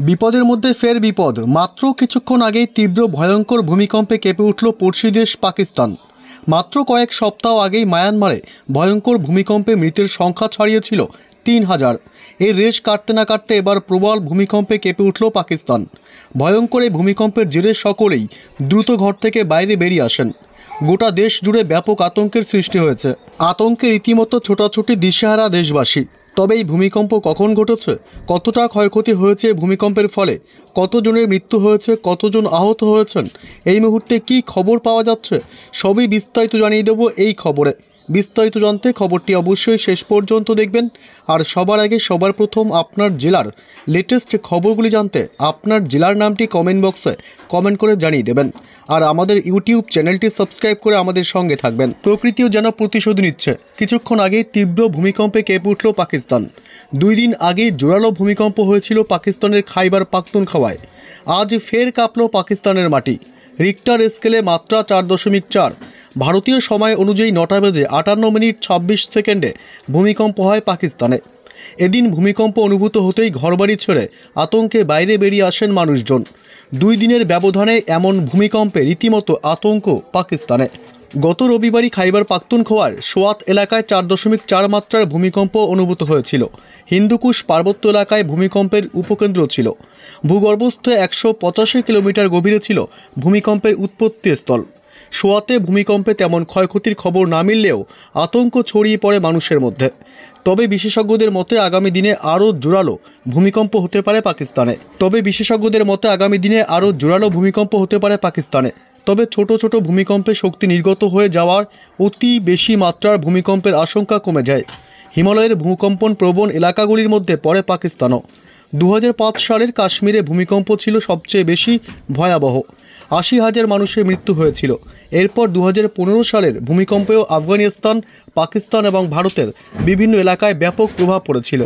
বিপদের মধ্যে ফের বিপদ। মাত্র কিছুক্ষণ আগেই তীব্র ভয়ঙ্কর ভূমিকম্পে কেঁপে উঠল পড়শি দেশ পাকিস্তান। মাত্র কয়েক সপ্তাহ আগেই মায়ানমারে ভয়ঙ্কর ভূমিকম্পে মৃতের সংখ্যা ছাড়িয়েছিল ৩,০০০। এই রেশ কাটতে না কাটতে এবার প্রবল ভূমিকম্পে কেঁপে উঠল পাকিস্তান। ভয়ঙ্কর এই ভূমিকম্পের জেরে সকলেই দ্রুত ঘর থেকে বাইরে বেরিয়ে আসেন। গোটা দেশ জুড়ে ব্যাপক আতঙ্কের সৃষ্টি হয়েছে। আতঙ্কে রীতিমতো ছোটাছুটি দিশেহারা দেশবাসী। তবে এই ভূমিকম্প কখন ঘটেছে, কতটা ক্ষয়ক্ষতি হয়েছে ভূমিকম্পের ফলে, কতজনের মৃত্যু হয়েছে, কতজন আহত হয়েছেন, এই মুহূর্তে কী খবর পাওয়া যাচ্ছে, সবই বিস্তারিত জানিয়ে দেব এই খবরে। বিস্তারিত জানতে খবরটি অবশ্যই শেষ পর্যন্ত দেখবেন। আর সবার আগে সবার প্রথম আপনার জেলার লেটেস্ট খবরগুলি জানতে আপনার জেলার নামটি কমেন্ট বক্সে কমেন্ট করে জানিয়ে দেবেন। আর আমাদের ইউটিউব চ্যানেলটি সাবস্ক্রাইব করে আমাদের সঙ্গে থাকবেন। প্রকৃতিও যেন প্রতিশোধ নিচ্ছে। কিছুক্ষণ আগেই তীব্র ভূমিকম্পে কেঁপে উঠল পাকিস্তান। 2 দিন আগে জোরালো ভূমিকম্প হয়েছিল পাকিস্তানের খাইবার পাখতুনখোয়ায়। আজ ফের কাঁপল পাকিস্তানের মাটি। রিক্টার স্কেলে মাত্রা 4.4। ভারতীয় সময় অনুযায়ী 9টা বেজে 58 মিনিট 26 সেকেন্ডে ভূমিকম্প হয় পাকিস্তানে। এদিন ভূমিকম্প অনুভূত হতেই ঘরবাড়ি ছেড়ে আতঙ্কে বাইরে বেরিয়ে আসেন মানুষজন। 2 দিনের ব্যবধানে এমন ভূমিকম্পে রীতিমতো আতঙ্ক পাকিস্তানে। গত রবিবারই খাইবার পাখতুনখোয়ার সোয়াত এলাকায় 4.4 মাত্রার ভূমিকম্প অনুভূত হয়েছিল। হিন্দুকুশ পার্বত্য এলাকায় ভূমিকম্পের উপকেন্দ্র ছিল। ভূগর্ভস্থ 185 কিলোমিটার গভীরে ছিল ভূমিকম্পের উৎপত্তিস্থল। সোয়াতে ভূমিকম্পে তেমন ক্ষয়ক্ষতির খবর না মিললেও আতঙ্ক ছড়িয়ে পড়ে মানুষের মধ্যে। তবে বিশেষজ্ঞদের মতে আগামী দিনে আরও জোরালো ভূমিকম্প হতে পারে পাকিস্তানে। তবে ছোট ছোট ভূমিকম্পে শক্তি নির্গত হয়ে যাওয়ার অতি বেশি মাত্রার ভূমিকম্পের আশঙ্কা কমে যায়। হিমালয়ের ভূকম্পন প্রবণ এলাকাগুলির মধ্যে পড়ে পাকিস্তানও। 2005 সালের কাশ্মীরে ভূমিকম্প ছিল সবচেয়ে বেশি ভয়াবহ। 80,000 মানুষের মৃত্যু হয়েছিল। এরপর 2015 সালের ভূমিকম্পেও আফগানিস্তান, পাকিস্তান এবং ভারতের বিভিন্ন এলাকায় ব্যাপক প্রভাব পড়েছিল।